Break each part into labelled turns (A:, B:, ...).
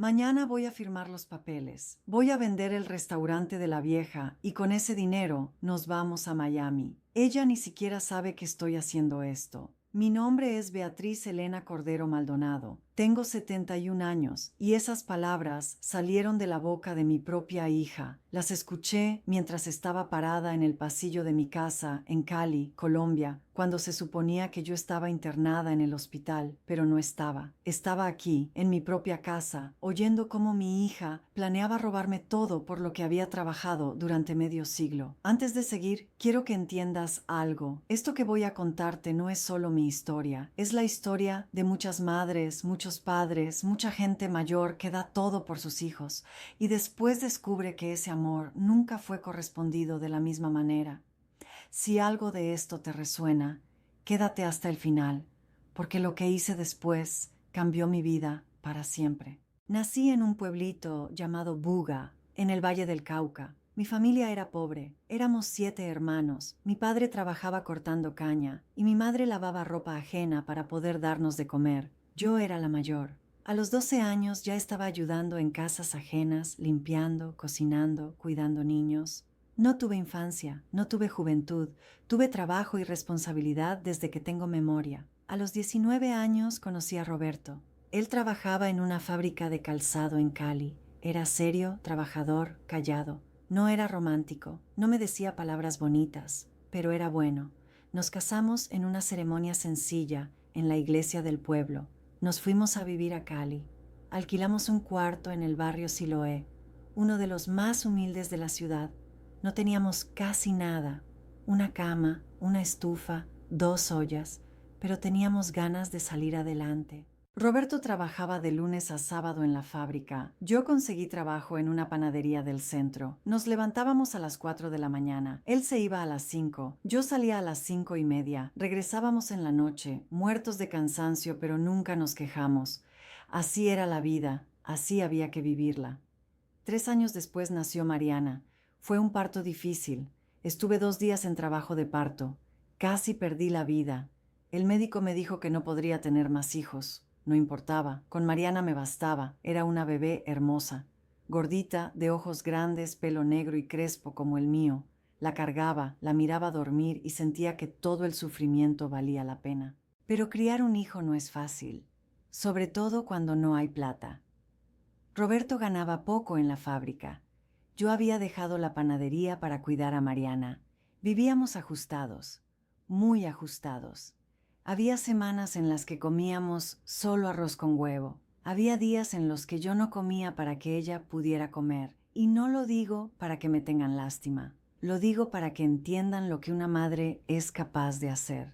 A: Mañana voy a firmar los papeles. Voy a vender el restaurante de la vieja y con ese dinero nos vamos a Miami. Ella ni siquiera sabe que estoy haciendo esto. Mi nombre es Beatriz Elena Cordero Maldonado. Tengo 71 años y esas palabras salieron de la boca de mi propia hija. Las escuché mientras estaba parada en el pasillo de mi casa en Cali, Colombia, cuando se suponía que yo estaba internada en el hospital, pero no estaba. Estaba aquí, en mi propia casa, oyendo cómo mi hija planeaba robarme todo por lo que había trabajado durante medio siglo. Antes de seguir, quiero que entiendas algo. Esto que voy a contarte no es solo mi historia, es la historia de muchas madres, muchos padres, mucha gente mayor que da todo por sus hijos y después descubre que ese amor nunca fue correspondido de la misma manera. Si algo de esto te resuena, quédate hasta el final, porque lo que hice después cambió mi vida para siempre. Nací en un pueblito llamado Buga, en el Valle del Cauca. Mi familia era pobre, éramos 7 hermanos, mi padre trabajaba cortando caña y mi madre lavaba ropa ajena para poder darnos de comer. Yo era la mayor. A los 12 años ya estaba ayudando en casas ajenas, limpiando, cocinando, cuidando niños. No tuve infancia, no tuve juventud, tuve trabajo y responsabilidad desde que tengo memoria. A los 19 años conocí a Roberto. Él trabajaba en una fábrica de calzado en Cali. Era serio, trabajador, callado. No era romántico, no me decía palabras bonitas, pero era bueno. Nos casamos en una ceremonia sencilla en la iglesia del pueblo. Nos fuimos a vivir a Cali. Alquilamos un cuarto en el barrio Siloé, uno de los más humildes de la ciudad. No teníamos casi nada, una cama, una estufa, 2 ollas, pero teníamos ganas de salir adelante. Roberto trabajaba de lunes a sábado en la fábrica. Yo conseguí trabajo en una panadería del centro. Nos levantábamos a las 4 de la mañana. Él se iba a las 5. Yo salía a las 5:30. Regresábamos en la noche, muertos de cansancio, pero nunca nos quejamos. Así era la vida, así había que vivirla. 3 años después nació Mariana. Fue un parto difícil. Estuve 2 días en trabajo de parto. Casi perdí la vida. El médico me dijo que no podría tener más hijos. No importaba, con Mariana me bastaba. Era una bebé hermosa. Gordita, de ojos grandes, pelo negro y crespo como el mío. La cargaba, la miraba dormir y sentía que todo el sufrimiento valía la pena. Pero criar un hijo no es fácil, sobre todo cuando no hay plata. Roberto ganaba poco en la fábrica. Yo había dejado la panadería para cuidar a Mariana. Vivíamos ajustados, muy ajustados. Había semanas en las que comíamos solo arroz con huevo. Había días en los que yo no comía para que ella pudiera comer. Y no lo digo para que me tengan lástima. Lo digo para que entiendan lo que una madre es capaz de hacer.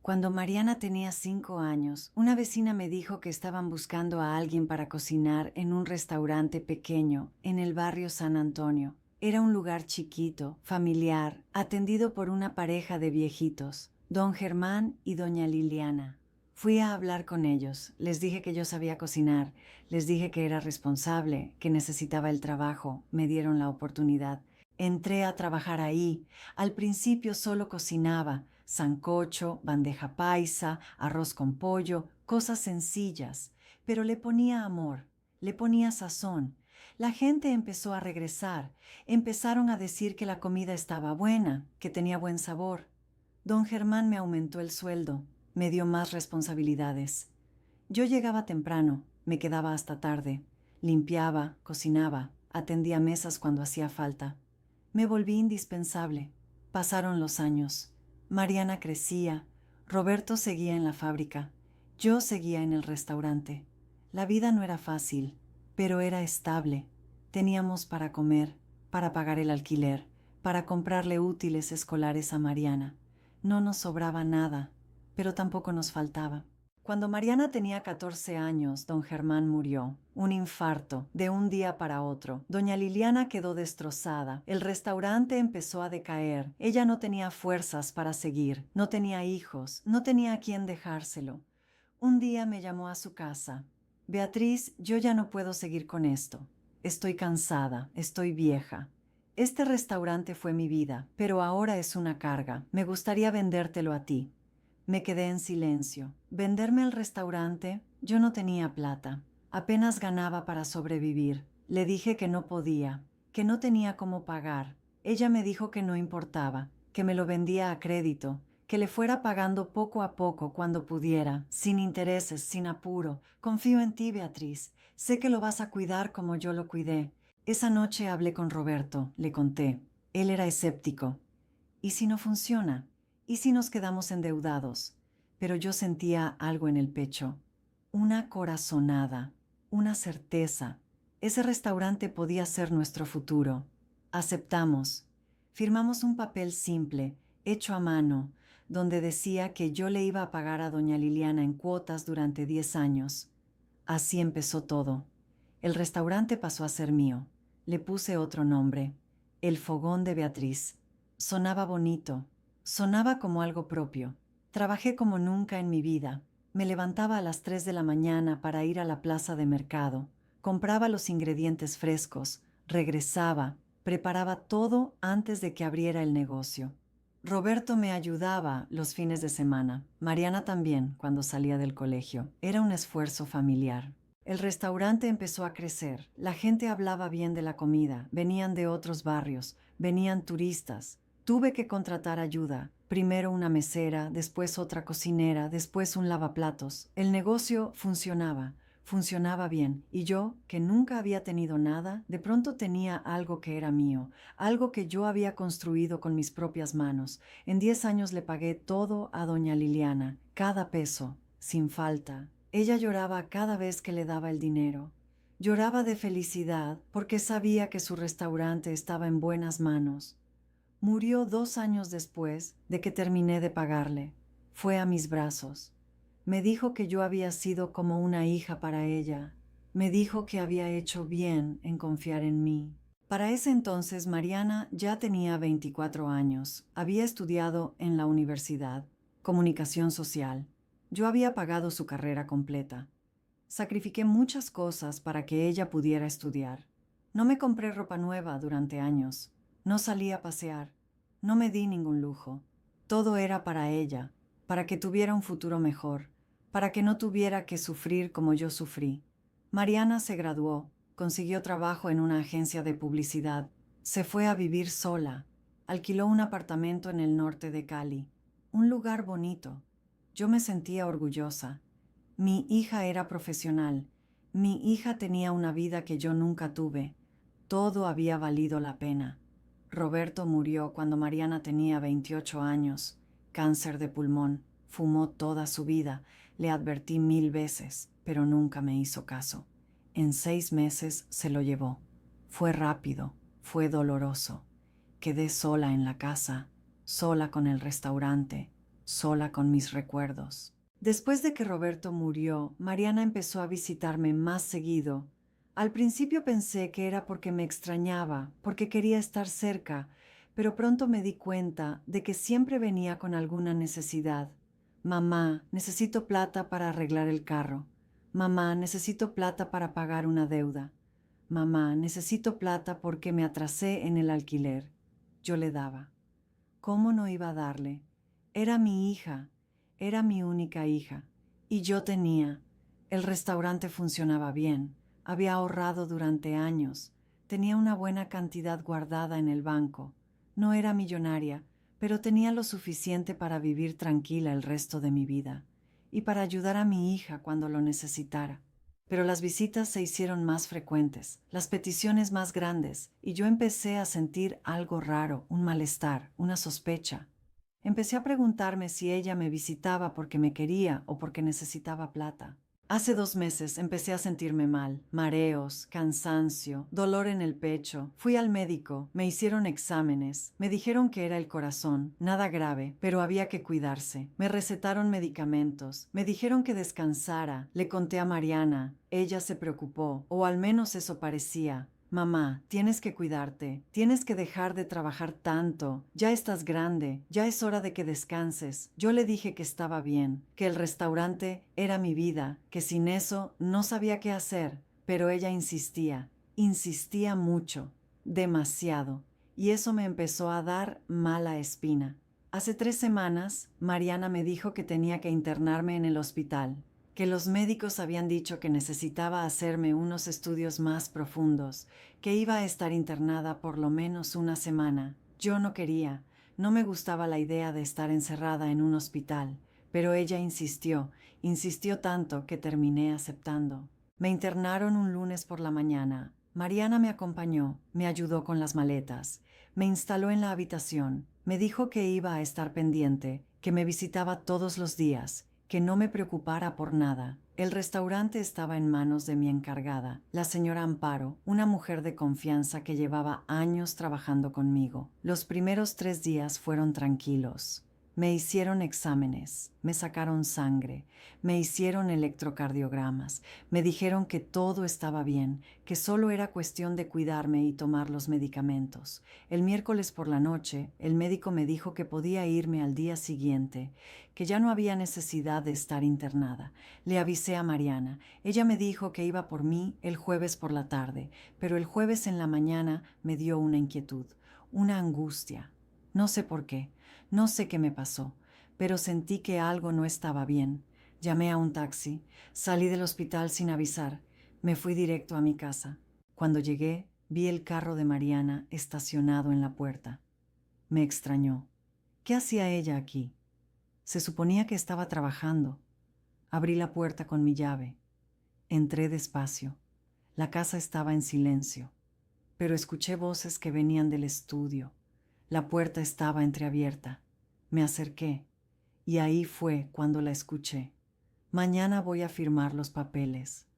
A: Cuando Mariana tenía 5 años, una vecina me dijo que estaban buscando a alguien para cocinar en un restaurante pequeño en el barrio San Antonio. Era un lugar chiquito, familiar, atendido por una pareja de viejitos, don Germán y doña Liliana. Fui a hablar con ellos, les dije que yo sabía cocinar, les dije que era responsable, que necesitaba el trabajo, me dieron la oportunidad. Entré a trabajar ahí. Al principio solo cocinaba sancocho, bandeja paisa, arroz con pollo, cosas sencillas, pero le ponía amor, le ponía sazón. La gente empezó a regresar, empezaron a decir que la comida estaba buena, que tenía buen sabor. Don Germán me aumentó el sueldo, me dio más responsabilidades. Yo llegaba temprano, me quedaba hasta tarde, limpiaba, cocinaba, atendía mesas cuando hacía falta. Me volví indispensable. Pasaron los años. Mariana crecía. Roberto seguía en la fábrica. Yo seguía en el restaurante. La vida no era fácil, pero era estable. Teníamos para comer, para pagar el alquiler, para comprarle útiles escolares a Mariana. No nos sobraba nada, pero tampoco nos faltaba. Cuando Mariana tenía 14 años, don Germán murió. Un infarto, de un día para otro. Doña Liliana quedó destrozada. El restaurante empezó a decaer. Ella no tenía fuerzas para seguir. No tenía hijos. No tenía a quién dejárselo. Un día me llamó a su casa. Beatriz, yo ya no puedo seguir con esto. Estoy cansada. Estoy vieja. Este restaurante fue mi vida, pero ahora es una carga. Me gustaría vendértelo a ti. Me quedé en silencio. Venderme el restaurante, yo no tenía plata. Apenas ganaba para sobrevivir. Le dije que no podía, que no tenía cómo pagar. Ella me dijo que no importaba, que me lo vendía a crédito, que le fuera pagando poco a poco cuando pudiera, sin intereses, sin apuro. Confío en ti, Beatriz. Sé que lo vas a cuidar como yo lo cuidé. Esa noche hablé con Roberto, le conté. Él era escéptico. ¿Y si no funciona? ¿Y si nos quedamos endeudados? Pero yo sentía algo en el pecho. Una corazonada, una certeza. Ese restaurante podía ser nuestro futuro. Aceptamos. Firmamos un papel simple, hecho a mano, donde decía que yo le iba a pagar a doña Liliana en cuotas durante 10 años. Así empezó todo. El restaurante pasó a ser mío. Le puse otro nombre, El Fogón de Beatriz. Sonaba bonito, sonaba como algo propio. Trabajé como nunca en mi vida. Me levantaba a las 3 de la mañana para ir a la plaza de mercado, compraba los ingredientes frescos, regresaba, preparaba todo antes de que abriera el negocio. Roberto me ayudaba los fines de semana, Mariana también cuando salía del colegio. Era un esfuerzo familiar. El restaurante empezó a crecer, la gente hablaba bien de la comida, venían de otros barrios, venían turistas. Tuve que contratar ayuda, primero una mesera, después otra cocinera, después un lavaplatos. El negocio funcionaba bien, y yo, que nunca había tenido nada, de pronto tenía algo que era mío, algo que yo había construido con mis propias manos. En 10 años le pagué todo a doña Liliana, cada peso, sin falta. Ella lloraba cada vez que le daba el dinero. Lloraba de felicidad porque sabía que su restaurante estaba en buenas manos. Murió 2 años después de que terminé de pagarle. Fue a mis brazos. Me dijo que yo había sido como una hija para ella. Me dijo que había hecho bien en confiar en mí. Para ese entonces Mariana ya tenía 24 años. Había estudiado en la universidad, comunicación social. Yo había pagado su carrera completa. Sacrifiqué muchas cosas para que ella pudiera estudiar. No me compré ropa nueva durante años. No salí a pasear. No me di ningún lujo. Todo era para ella, para que tuviera un futuro mejor, para que no tuviera que sufrir como yo sufrí. Mariana se graduó, consiguió trabajo en una agencia de publicidad, se fue a vivir sola, alquiló un apartamento en el norte de Cali, un lugar bonito. Yo me sentía orgullosa. Mi hija era profesional. Mi hija tenía una vida que yo nunca tuve. Todo había valido la pena. Roberto murió cuando Mariana tenía 28 años. Cáncer de pulmón. Fumó toda su vida. Le advertí 1000 veces, pero nunca me hizo caso. En 6 meses se lo llevó. Fue rápido, fue doloroso. Quedé sola en la casa, sola con el restaurante, sola con mis recuerdos. Después de que Roberto murió, Mariana empezó a visitarme más seguido. Al principio pensé que era porque me extrañaba, porque quería estar cerca, pero pronto me di cuenta de que siempre venía con alguna necesidad. Mamá, necesito plata para arreglar el carro. Mamá, necesito plata para pagar una deuda. Mamá, necesito plata porque me atrasé en el alquiler. Yo le daba. ¿Cómo no iba a darle? Era mi hija. Era mi única hija. Y yo tenía. El restaurante funcionaba bien. Había ahorrado durante años. Tenía una buena cantidad guardada en el banco. No era millonaria, pero tenía lo suficiente para vivir tranquila el resto de mi vida y para ayudar a mi hija cuando lo necesitara. Pero las visitas se hicieron más frecuentes, las peticiones más grandes, y yo empecé a sentir algo raro, un malestar, una sospecha. Empecé a preguntarme si ella me visitaba porque me quería o porque necesitaba plata. Hace 2 meses empecé a sentirme mal, mareos, cansancio, dolor en el pecho. Fui al médico, me hicieron exámenes, me dijeron que era el corazón, nada grave, pero había que cuidarse. Me recetaron medicamentos, me dijeron que descansara. Le conté a Mariana, ella se preocupó, o al menos eso parecía. Mamá, tienes que cuidarte, tienes que dejar de trabajar tanto, ya estás grande, ya es hora de que descanses. Yo le dije que estaba bien, que el restaurante era mi vida, que sin eso no sabía qué hacer, pero ella insistía mucho, demasiado, y eso me empezó a dar mala espina. Hace 3 semanas, Mariana me dijo que tenía que internarme en el hospital. que los médicos habían dicho que necesitaba hacerme unos estudios más profundos, que iba a estar internada por lo menos una semana. Yo no quería, no me gustaba la idea de estar encerrada en un hospital, pero ella insistió, insistió tanto que terminé aceptando. Me internaron un lunes por la mañana. Mariana me acompañó, me ayudó con las maletas, me instaló en la habitación, me dijo que iba a estar pendiente, que me visitaba todos los días, que no me preocupara por nada. El restaurante estaba en manos de mi encargada, la señora Amparo, una mujer de confianza que llevaba años trabajando conmigo. Los primeros 3 días fueron tranquilos. Me hicieron exámenes, me sacaron sangre, me hicieron electrocardiogramas, me dijeron que todo estaba bien, que solo era cuestión de cuidarme y tomar los medicamentos. El miércoles por la noche, el médico me dijo que podía irme al día siguiente, que ya no había necesidad de estar internada. Le avisé a Mariana. Ella me dijo que iba por mí el jueves por la tarde, pero el jueves en la mañana me dio una inquietud, una angustia. No sé por qué. No sé qué me pasó, pero sentí que algo no estaba bien. Llamé a un taxi, salí del hospital sin avisar, me fui directo a mi casa. Cuando llegué, vi el carro de Mariana estacionado en la puerta. Me extrañó. ¿Qué hacía ella aquí? Se suponía que estaba trabajando. Abrí la puerta con mi llave. Entré despacio. La casa estaba en silencio, pero escuché voces que venían del estudio. La puerta estaba entreabierta. Me acerqué, y ahí fue cuando la escuché. Mañana voy a firmar los papeles.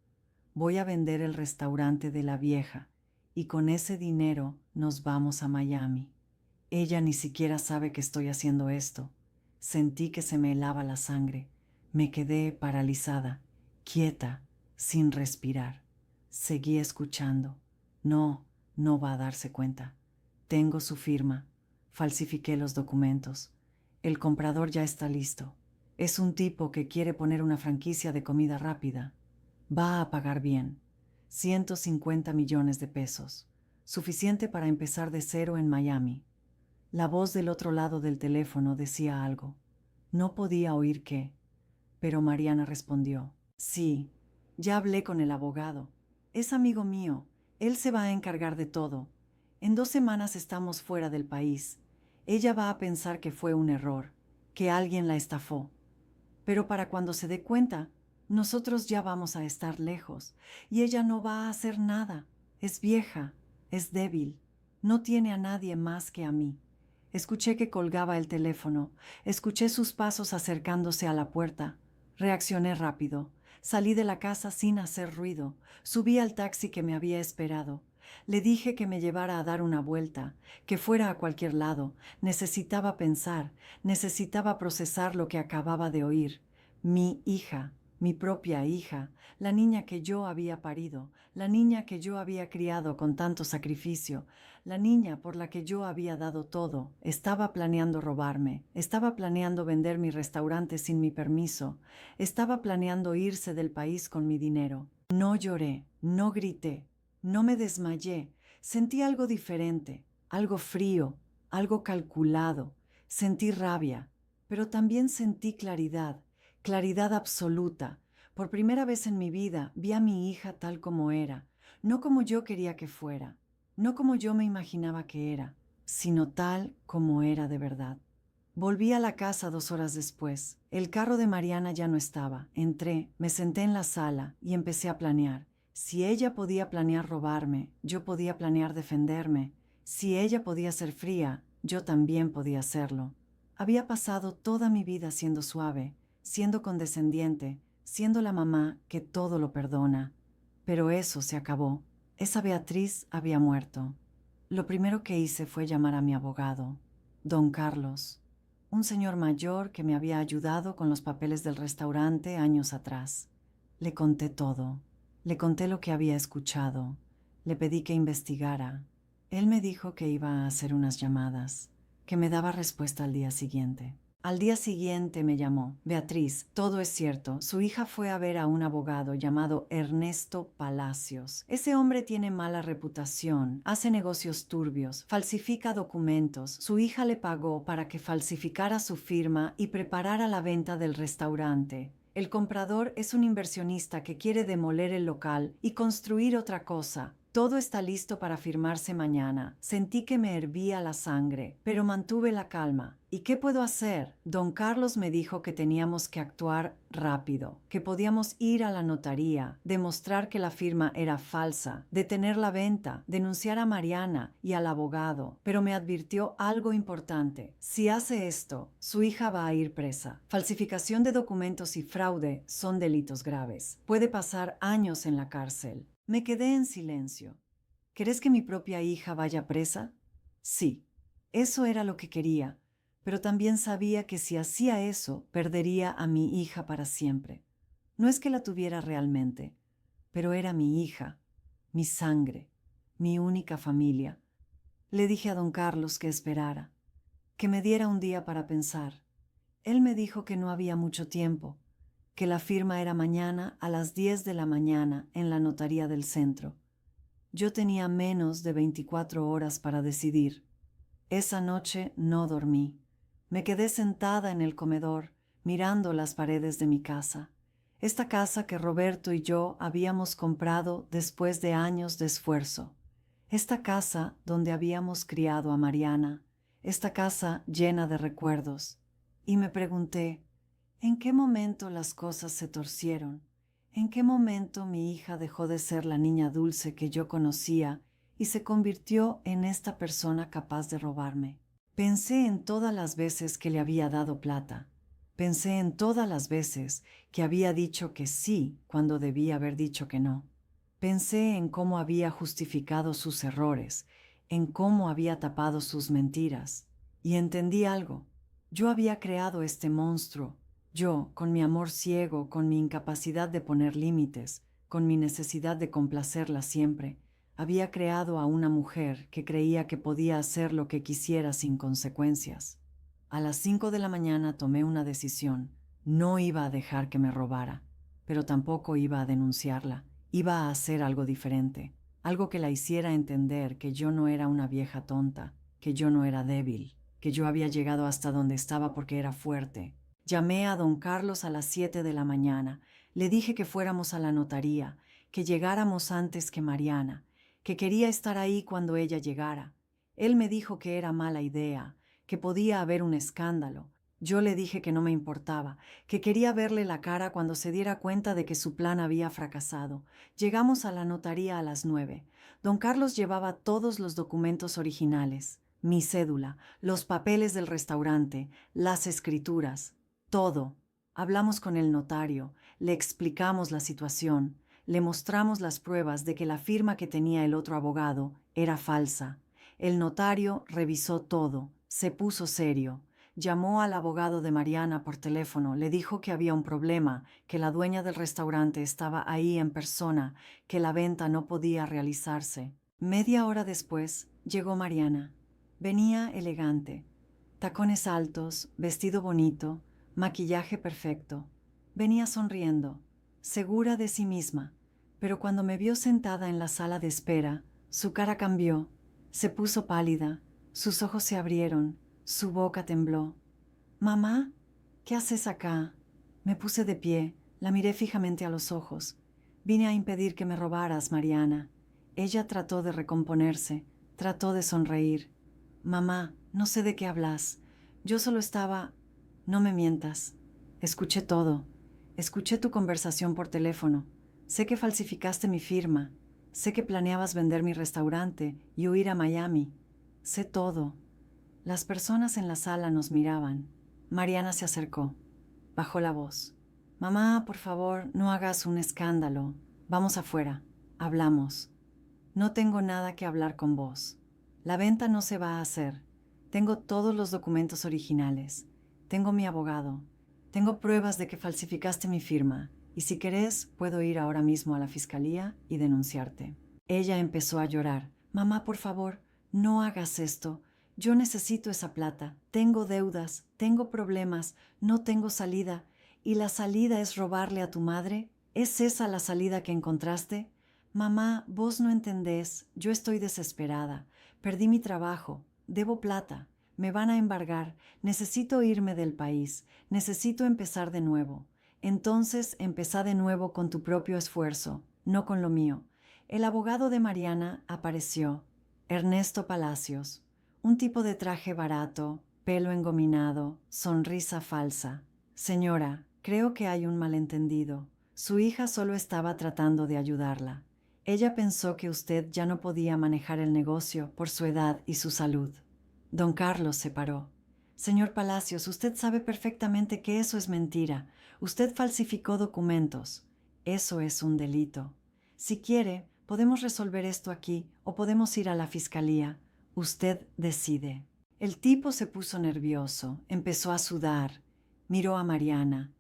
A: Voy a vender el restaurante de la vieja, y con ese dinero nos vamos a Miami. Ella ni siquiera sabe que estoy haciendo esto. Sentí que se me helaba la sangre. Me quedé paralizada, quieta, sin respirar. Seguí escuchando. No, no va a darse cuenta. Tengo su firma. Falsifiqué los documentos. El comprador ya está listo. Es un tipo que quiere poner una franquicia de comida rápida. Va a pagar bien. 150 millones de pesos. Suficiente para empezar de cero en Miami. La voz del otro lado del teléfono decía algo. No podía oír qué, pero Mariana respondió. Sí, ya hablé con el abogado. Es amigo mío. Él se va a encargar de todo. En 2 semanas estamos fuera del país. Ella va a pensar que fue un error, que alguien la estafó. Pero para cuando se dé cuenta, nosotros ya vamos a estar lejos y ella no va a hacer nada. Es vieja, es débil, no tiene a nadie más que a mí. Escuché que colgaba el teléfono, escuché sus pasos acercándose a la puerta. Reaccioné rápido. Salí de la casa sin hacer ruido. Subí al taxi que me había esperado. Le dije que me llevara a dar una vuelta, que fuera a cualquier lado. Necesitaba pensar, necesitaba procesar lo que acababa de oír. Mi hija, mi propia hija, la niña que yo había parido, la niña que yo había criado con tanto sacrificio, la niña por la que yo había dado todo, estaba planeando robarme, estaba planeando vender mi restaurante sin mi permiso, estaba planeando irse del país con mi dinero. No lloré, no grité, no me desmayé, sentí algo diferente, algo frío, algo calculado, sentí rabia, pero también sentí claridad, claridad absoluta. Por primera vez en mi vida vi a mi hija tal como era, no como yo quería que fuera, no como yo me imaginaba que era, sino tal como era de verdad. Volví a la casa 2 horas después. El carro de Mariana ya no estaba. Entré, me senté en la sala y empecé a planear. Si ella podía planear robarme, yo podía planear defenderme. Si ella podía ser fría, yo también podía serlo. Había pasado toda mi vida siendo suave, siendo condescendiente, siendo la mamá que todo lo perdona. Pero eso se acabó. Esa Beatriz había muerto. Lo primero que hice fue llamar a mi abogado, don Carlos, un señor mayor que me había ayudado con los papeles del restaurante años atrás. Le conté todo. Le conté lo que había escuchado. Le pedí que investigara. Él me dijo que iba a hacer unas llamadas, que me daba respuesta al día siguiente. Al día siguiente me llamó. Beatriz, todo es cierto. Su hija fue a ver a un abogado llamado Ernesto Palacios. Ese hombre tiene mala reputación, hace negocios turbios, falsifica documentos. Su hija le pagó para que falsificara su firma y preparara la venta del restaurante. El comprador es un inversionista que quiere demoler el local y construir otra cosa. Todo está listo para firmarse mañana. Sentí que me hervía la sangre, pero mantuve la calma. ¿Y qué puedo hacer? Don Carlos me dijo que teníamos que actuar rápido, que podíamos ir a la notaría, demostrar que la firma era falsa, detener la venta, denunciar a Mariana y al abogado, pero me advirtió algo importante. Si hace esto, su hija va a ir presa. Falsificación de documentos y fraude son delitos graves. Puede pasar años en la cárcel. Me quedé en silencio. ¿Querés que mi propia hija vaya presa? Sí, eso era lo que quería, pero también sabía que si hacía eso, perdería a mi hija para siempre. No es que la tuviera realmente, pero era mi hija, mi sangre, mi única familia. Le dije a don Carlos que esperara, que me diera un día para pensar. Él me dijo que no había mucho tiempo, que la firma era mañana a las 10 de la mañana en la notaría del centro. Yo tenía menos de 24 horas para decidir. Esa noche no dormí. Me quedé sentada en el comedor, mirando las paredes de mi casa. Esta casa que Roberto y yo habíamos comprado después de años de esfuerzo. Esta casa donde habíamos criado a Mariana. Esta casa llena de recuerdos. Y me pregunté, ¿en qué momento las cosas se torcieron? ¿En qué momento mi hija dejó de ser la niña dulce que yo conocía y se convirtió en esta persona capaz de robarme? Pensé en todas las veces que le había dado plata. Pensé en todas las veces que había dicho que sí cuando debía haber dicho que no. Pensé en cómo había justificado sus errores, en cómo había tapado sus mentiras. Y entendí algo. Yo había creado este monstruo. Yo, con mi amor ciego, con mi incapacidad de poner límites, con mi necesidad de complacerla siempre, había creado a una mujer que creía que podía hacer lo que quisiera sin consecuencias. A las 5 de la mañana tomé una decisión. No iba a dejar que me robara, pero tampoco iba a denunciarla. Iba a hacer algo diferente, algo que la hiciera entender que yo no era una vieja tonta, que yo no era débil, que yo había llegado hasta donde estaba porque era fuerte. Llamé a don Carlos a las 7 de la mañana. Le dije que fuéramos a la notaría, que llegáramos antes que Mariana, que quería estar ahí cuando ella llegara. Él me dijo que era mala idea, que podía haber un escándalo. Yo le dije que no me importaba, que quería verle la cara cuando se diera cuenta de que su plan había fracasado. Llegamos a la notaría a las 9. Don Carlos llevaba todos los documentos originales, mi cédula, los papeles del restaurante, las escrituras, todo. Hablamos con el notario, le explicamos la situación, le mostramos las pruebas de que la firma que tenía el otro abogado era falsa. El notario revisó todo, se puso serio. Llamó al abogado de Mariana por teléfono, le dijo que había un problema, que la dueña del restaurante estaba ahí en persona, que la venta no podía realizarse. Media hora después llegó Mariana. Venía elegante, tacones altos, vestido bonito, maquillaje perfecto. Venía sonriendo, segura de sí misma, pero cuando me vio sentada en la sala de espera, su cara cambió, se puso pálida, sus ojos se abrieron, su boca tembló. «Mamá, ¿qué haces acá?» Me puse de pie, la miré fijamente a los ojos. «Vine a impedir que me robaras, Mariana». Ella trató de recomponerse, trató de sonreír. «Mamá, no sé de qué hablas. Yo solo estaba... No me mientas. Escuché todo. Escuché tu conversación por teléfono. Sé que falsificaste mi firma. Sé que planeabas vender mi restaurante y huir a Miami. Sé todo». Las personas en la sala nos miraban. Mariana se acercó. Bajó la voz. «Mamá, por favor, no hagas un escándalo. Vamos afuera. Hablamos. No tengo nada que hablar con vos. La venta no se va a hacer. Tengo todos los documentos originales. Tengo mi abogado. Tengo pruebas de que falsificaste mi firma. Y si querés, puedo ir ahora mismo a la fiscalía y denunciarte». Ella empezó a llorar. «Mamá, por favor, no hagas esto. Yo necesito esa plata. Tengo deudas, tengo problemas, no tengo salida. ¿Y la salida es robarle a tu madre? ¿Es esa la salida que encontraste? Mamá, vos no entendés. Yo estoy desesperada. Perdí mi trabajo. Debo plata. Me van a embargar. Necesito irme del país. Necesito empezar de nuevo. Entonces empezá de nuevo con tu propio esfuerzo, no con lo mío. El abogado de Mariana apareció, Ernesto Palacios, un tipo de traje barato, pelo engominado, sonrisa falsa. Señora, creo que hay un malentendido. Su hija solo estaba tratando de ayudarla. Ella pensó que usted ya no podía manejar el negocio por su edad y su salud. Don Carlos se paró. Señor Palacios, usted sabe perfectamente que eso es mentira. Usted falsificó documentos. Eso es un delito. Si quiere, podemos resolver esto aquí o podemos ir a la fiscalía. Usted decide. El tipo se puso nervioso, empezó a sudar. Miró a Mariana.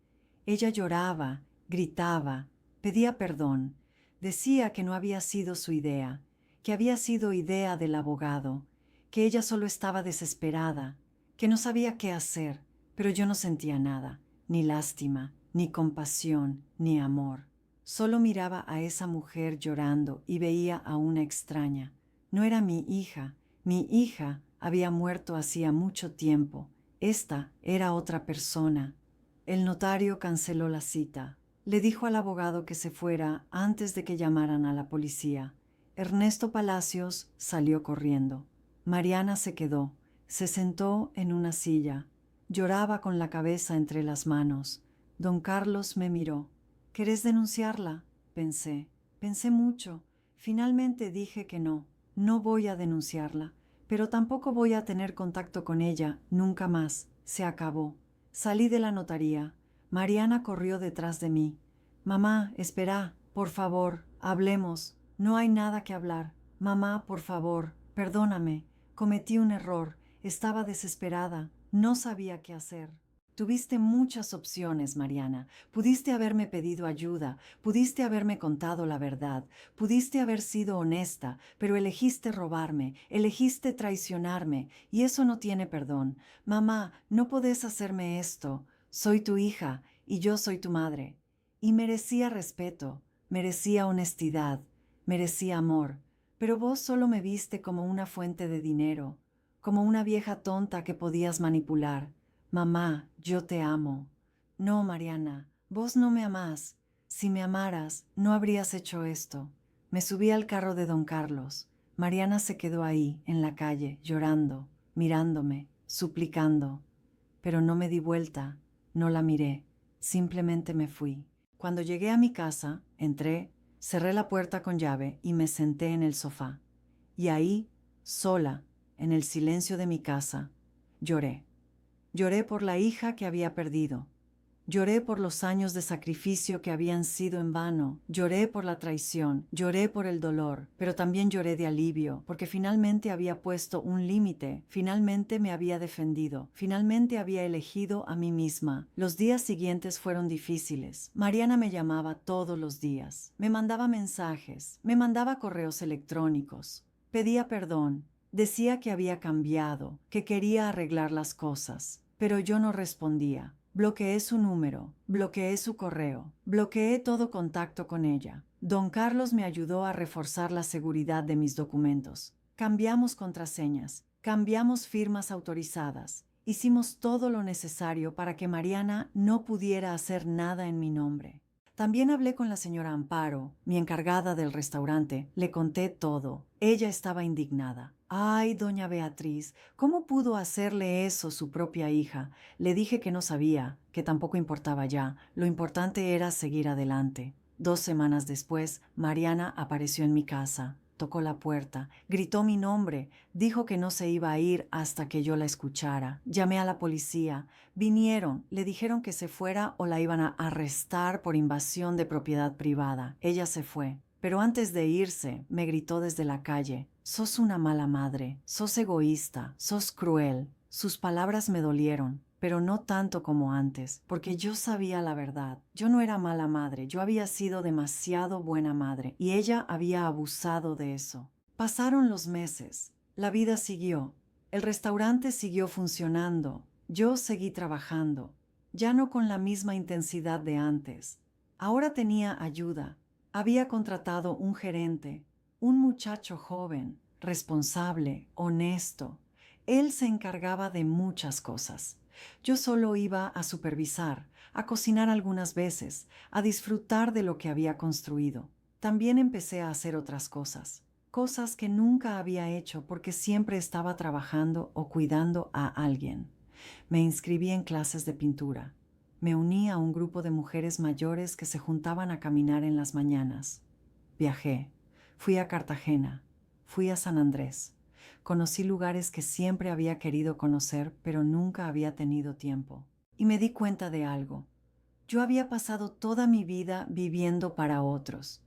A: Ella lloraba, gritaba, pedía perdón. Decía que no había sido su idea, que había sido idea del abogado, que ella solo estaba desesperada, que no sabía qué hacer, pero yo no sentía nada, ni lástima, ni compasión, ni amor. Solo miraba a esa mujer llorando y veía a una extraña. No era mi hija había muerto hacía mucho tiempo. Esta era otra persona. El notario canceló la cita. Le dijo al abogado que se fuera antes de que llamaran a la policía. Ernesto Palacios salió corriendo. Mariana se quedó. Se sentó en una silla. Lloraba con la cabeza entre las manos. Don Carlos me miró. ¿Querés denunciarla? Pensé. Pensé mucho. Finalmente dije que no. No voy a denunciarla. Pero tampoco voy a tener contacto con ella nunca más. Se acabó. Salí de la notaría. Mariana corrió detrás de mí. Mamá, espera, por favor, hablemos. No hay nada que hablar. Mamá, por favor, perdóname. Cometí un error. Estaba desesperada. No sabía qué hacer. Tuviste muchas opciones, Mariana. Pudiste haberme pedido ayuda, pudiste haberme contado la verdad, pudiste haber sido honesta, pero elegiste robarme, elegiste traicionarme, y eso no tiene perdón. Mamá, no podés hacerme esto. Soy tu hija, y yo soy tu madre. Y merecía respeto, merecía honestidad, merecía amor, pero vos solo me viste como una fuente de dinero, como una vieja tonta que podías manipular. Mamá, yo te amo. No, Mariana, vos no me amás. Si me amaras, no habrías hecho esto. Me subí al carro de don Carlos. Mariana se quedó ahí, en la calle, llorando, mirándome, suplicando. Pero no me di vuelta, no la miré, simplemente me fui. Cuando llegué a mi casa, entré, cerré la puerta con llave y me senté en el sofá. Y ahí, sola, en el silencio de mi casa, lloré. Lloré por la hija que había perdido. Lloré por los años de sacrificio que habían sido en vano. Lloré por la traición. Lloré por el dolor. Pero también lloré de alivio, porque finalmente había puesto un límite. Finalmente me había defendido. Finalmente había elegido a mí misma. Los días siguientes fueron difíciles. Mariana me llamaba todos los días. Me mandaba mensajes. Me mandaba correos electrónicos. Pedía perdón. Decía que había cambiado, que quería arreglar las cosas, pero yo no respondía. Bloqueé su número, bloqueé su correo, bloqueé todo contacto con ella. Don Carlos me ayudó a reforzar la seguridad de mis documentos. Cambiamos contraseñas, cambiamos firmas autorizadas. Hicimos todo lo necesario para que Mariana no pudiera hacer nada en mi nombre. También hablé con la señora Amparo, mi encargada del restaurante. Le conté todo. Ella estaba indignada. Ay, doña Beatriz, ¿cómo pudo hacerle eso su propia hija? Le dije que no sabía, que tampoco importaba ya. Lo importante era seguir adelante. 2 semanas después, Mariana apareció en mi casa. Tocó la puerta, gritó mi nombre, dijo que no se iba a ir hasta que yo la escuchara. Llamé a la policía. Vinieron, le dijeron que se fuera o la iban a arrestar por invasión de propiedad privada. Ella se fue. Pero antes de irse, me gritó desde la calle: «Sos una mala madre, sos egoísta, sos cruel». Sus palabras me dolieron, pero no tanto como antes, porque yo sabía la verdad. Yo no era mala madre, yo había sido demasiado buena madre, y ella había abusado de eso. Pasaron los meses, la vida siguió, el restaurante siguió funcionando, yo seguí trabajando, ya no con la misma intensidad de antes. Ahora tenía ayuda. Había contratado un gerente, un muchacho joven, responsable, honesto. Él se encargaba de muchas cosas. Yo solo iba a supervisar, a cocinar algunas veces, a disfrutar de lo que había construido. También empecé a hacer otras cosas, cosas que nunca había hecho porque siempre estaba trabajando o cuidando a alguien. Me inscribí en clases de pintura. Me uní a un grupo de mujeres mayores que se juntaban a caminar en las mañanas. Viajé. Fui a Cartagena. Fui a San Andrés. Conocí lugares que siempre había querido conocer, pero nunca había tenido tiempo. Y me di cuenta de algo. Yo había pasado toda mi vida viviendo para otros.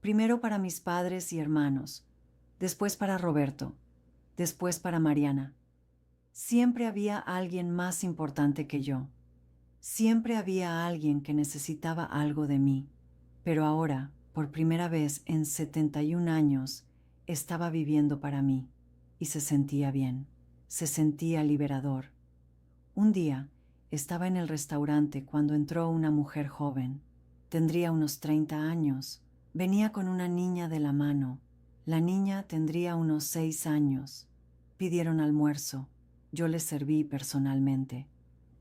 A: Primero para mis padres y hermanos, después para Roberto, después para Mariana. Siempre había alguien más importante que yo. Siempre había alguien que necesitaba algo de mí. Pero ahora, por primera vez en 71 años, estaba viviendo para mí. Y se sentía bien. Se sentía liberador. Un día, estaba en el restaurante cuando entró una mujer joven. Tendría unos 30 años. Venía con una niña de la mano. La niña tendría unos 6 años. Pidieron almuerzo. Yo les serví personalmente.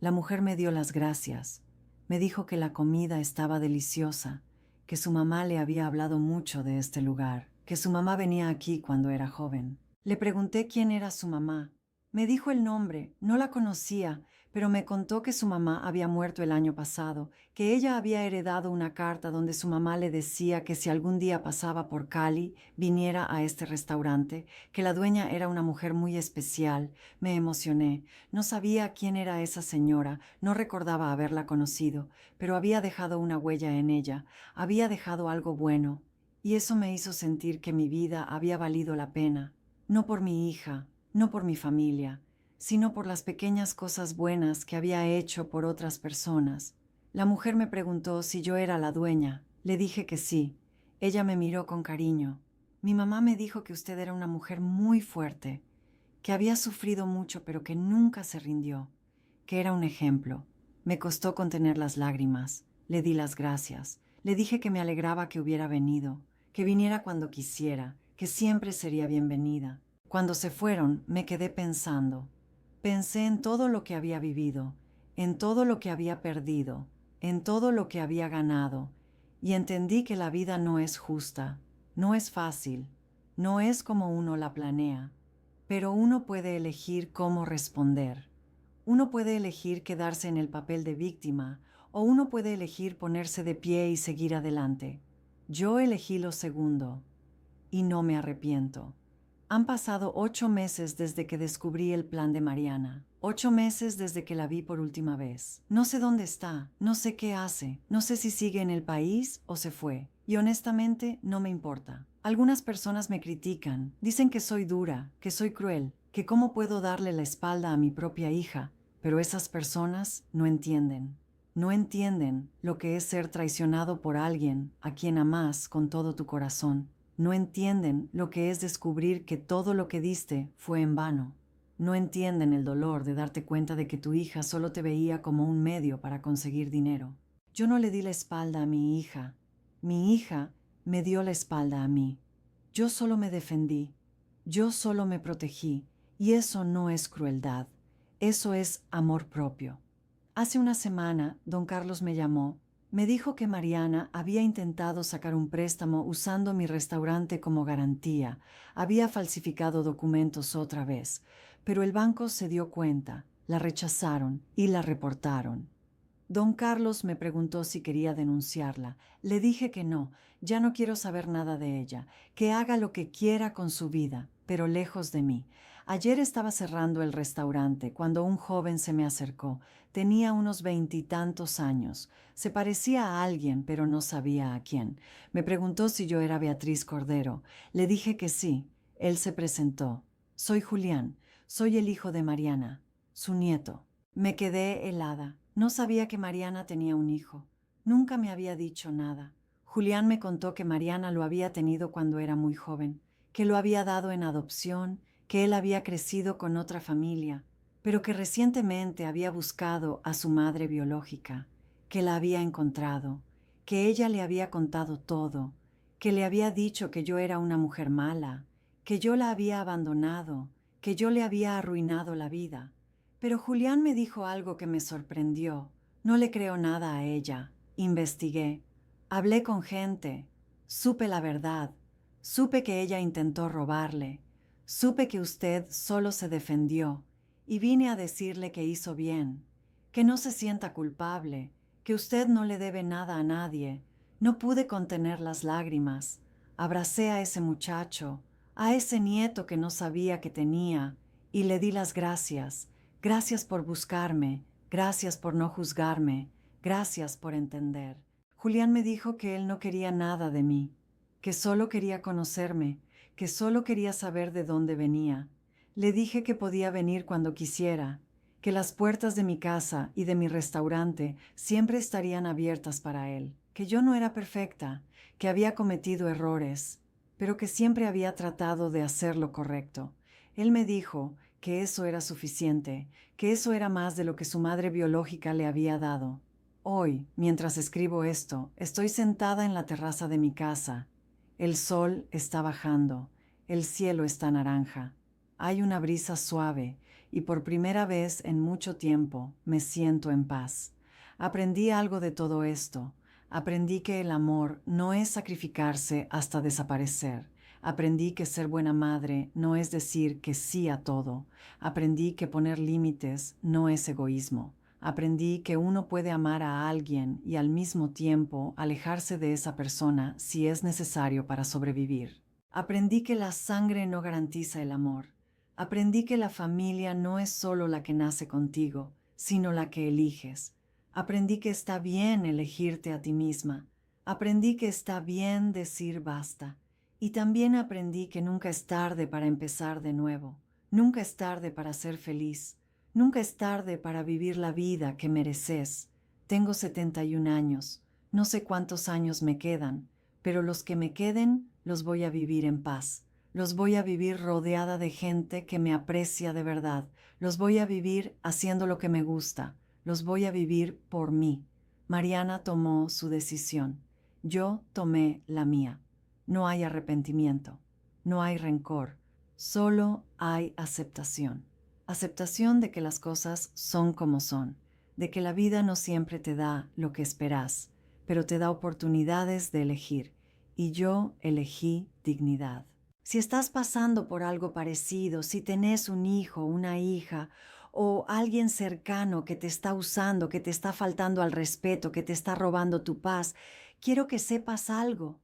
A: La mujer me dio las gracias. Me dijo que la comida estaba deliciosa, que su mamá le había hablado mucho de este lugar, que su mamá venía aquí cuando era joven. Le pregunté quién era su mamá. Me dijo el nombre, no la conocía, pero me contó que su mamá había muerto el año pasado, que ella había heredado una carta donde su mamá le decía que si algún día pasaba por Cali, viniera a este restaurante, que la dueña era una mujer muy especial. Me emocioné. No sabía quién era esa señora, no recordaba haberla conocido, pero había dejado una huella en ella, había dejado algo bueno, y eso me hizo sentir que mi vida había valido la pena, no por mi hija, no por mi familia, sino por las pequeñas cosas buenas que había hecho por otras personas. La mujer me preguntó si yo era la dueña. Le dije que sí. Ella me miró con cariño. Mi mamá me dijo que usted era una mujer muy fuerte, que había sufrido mucho pero que nunca se rindió, que era un ejemplo. Me costó contener las lágrimas. Le di las gracias. Le dije que me alegraba que hubiera venido, que viniera cuando quisiera, que siempre sería bienvenida. Cuando se fueron, me quedé pensando. Pensé en todo lo que había vivido, en todo lo que había perdido, en todo lo que había ganado, y entendí que la vida no es justa, no es fácil, no es como uno la planea, pero uno puede elegir cómo responder. Uno puede elegir quedarse en el papel de víctima, o uno puede elegir ponerse de pie y seguir adelante. Yo elegí lo segundo, y no me arrepiento. Han pasado 8 meses desde que descubrí el plan de Mariana. 8 meses desde que la vi por última vez. No sé dónde está, no sé qué hace, no sé si sigue en el país o se fue. Y honestamente no me importa. Algunas personas me critican, dicen que soy dura, que soy cruel, que cómo puedo darle la espalda a mi propia hija, pero esas personas no entienden. No entienden lo que es ser traicionado por alguien a quien amás con todo tu corazón. No entienden lo que es descubrir que todo lo que diste fue en vano. No entienden el dolor de darte cuenta de que tu hija solo te veía como un medio para conseguir dinero. Yo no le di la espalda a mi hija. Mi hija me dio la espalda a mí. Yo solo me defendí. Yo solo me protegí. Y eso no es crueldad. Eso es amor propio. Hace una semana, don Carlos me llamó. Me dijo que Mariana había intentado sacar un préstamo usando mi restaurante como garantía. Había falsificado documentos otra vez, pero el banco se dio cuenta, la rechazaron y la reportaron. Don Carlos me preguntó si quería denunciarla. Le dije que no, ya no quiero saber nada de ella, que haga lo que quiera con su vida, pero lejos de mí. Ayer estaba cerrando el restaurante cuando un joven se me acercó. Tenía unos 20 y tantos años. Se parecía a alguien, pero no sabía a quién. Me preguntó si yo era Beatriz Cordero. Le dije que sí. Él se presentó. Soy Julián. Soy el hijo de Mariana, su nieto. Me quedé helada. No sabía que Mariana tenía un hijo. Nunca me había dicho nada. Julián me contó que Mariana lo había tenido cuando era muy joven, que lo había dado en adopción, que él había crecido con otra familia, pero que recientemente había buscado a su madre biológica, que la había encontrado, que ella le había contado todo, que le había dicho que yo era una mujer mala, que yo la había abandonado, que yo le había arruinado la vida, Pero Julián me dijo algo que me sorprendió. No le creo nada a ella. Investigué. Hablé con gente. Supe la verdad. Supe que ella intentó robarle. Supe que usted solo se defendió. Y vine a decirle que hizo bien. Que no se sienta culpable. Que usted no le debe nada a nadie. No pude contener las lágrimas. Abracé a ese muchacho, a ese nieto que no sabía que tenía, y le di las gracias. Gracias por buscarme, gracias por no juzgarme, gracias por entender. Julián me dijo que él no quería nada de mí, que solo quería conocerme, que solo quería saber de dónde venía. Le dije que podía venir cuando quisiera, que las puertas de mi casa y de mi restaurante siempre estarían abiertas para él, que yo no era perfecta, que había cometido errores, pero que siempre había tratado de hacer lo correcto. Él me dijo que eso era suficiente, que eso era más de lo que su madre biológica le había dado. Hoy, mientras escribo esto, estoy sentada en la terraza de mi casa. El sol está bajando, el cielo está naranja. Hay una brisa suave y por primera vez en mucho tiempo me siento en paz. Aprendí algo de todo esto. Aprendí que el amor no es sacrificarse hasta desaparecer. Aprendí que ser buena madre no es decir que sí a todo. Aprendí que poner límites no es egoísmo. Aprendí que uno puede amar a alguien y al mismo tiempo alejarse de esa persona si es necesario para sobrevivir. Aprendí que la sangre no garantiza el amor. Aprendí que la familia no es solo la que nace contigo, sino la que eliges. Aprendí que está bien elegirte a ti misma. Aprendí que está bien decir basta. Y también aprendí que nunca es tarde para empezar de nuevo. Nunca es tarde para ser feliz. Nunca es tarde para vivir la vida que mereces. Tengo 71 años. No sé cuántos años me quedan, pero los que me queden los voy a vivir en paz. Los voy a vivir rodeada de gente que me aprecia de verdad. Los voy a vivir haciendo lo que me gusta. Los voy a vivir por mí. Mariana tomó su decisión. Yo tomé la mía. No hay arrepentimiento. No hay rencor. Solo hay aceptación. Aceptación de que las cosas son como son. De que la vida no siempre te da lo que esperas, pero te da oportunidades de elegir. Y yo elegí dignidad. Si estás pasando por algo parecido, si tenés un hijo, una hija, o alguien cercano que te está usando, que te está faltando al respeto, que te está robando tu paz, quiero que sepas algo.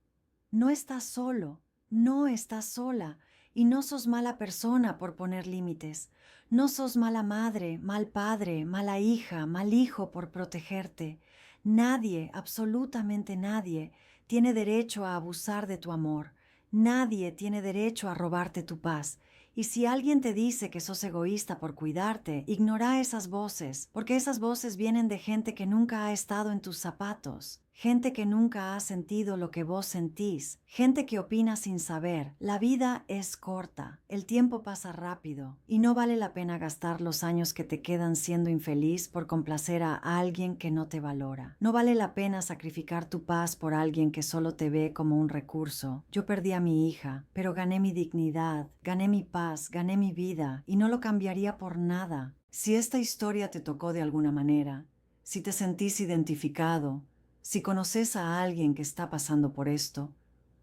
A: No estás solo, no estás sola, y no sos mala persona por poner límites. No sos mala madre, mal padre, mala hija, mal hijo por protegerte. Nadie, absolutamente nadie, tiene derecho a abusar de tu amor. Nadie tiene derecho a robarte tu paz. Y si alguien te dice que sos egoísta por cuidarte, ignora esas voces, porque esas voces vienen de gente que nunca ha estado en tus zapatos, gente que nunca ha sentido lo que vos sentís, gente que opina sin saber. La vida es corta, el tiempo pasa rápido, y no vale la pena gastar los años que te quedan siendo infeliz por complacer a alguien que no te valora. No vale la pena sacrificar tu paz por alguien que solo te ve como un recurso. Yo perdí a mi hija, pero gané mi dignidad, gané mi paz, gané mi vida, y no lo cambiaría por nada. Si esta historia te tocó de alguna manera, si te sentís identificado, si conoces a alguien que está pasando por esto,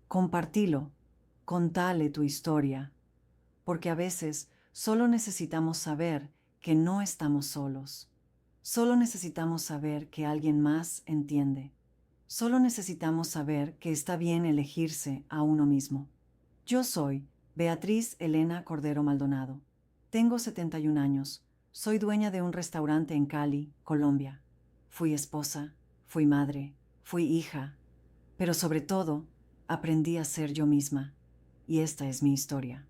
A: compartilo, contale tu historia, porque a veces solo necesitamos saber que no estamos solos. Solo necesitamos saber que alguien más entiende. Solo necesitamos saber que está bien elegirse a uno mismo. Yo soy Beatriz Elena Cordero Maldonado. Tengo 71 años. Soy dueña de un restaurante en Cali, Colombia. Fui esposa, fui madre, fui hija, pero sobre todo aprendí a ser yo misma. Y esta es mi historia.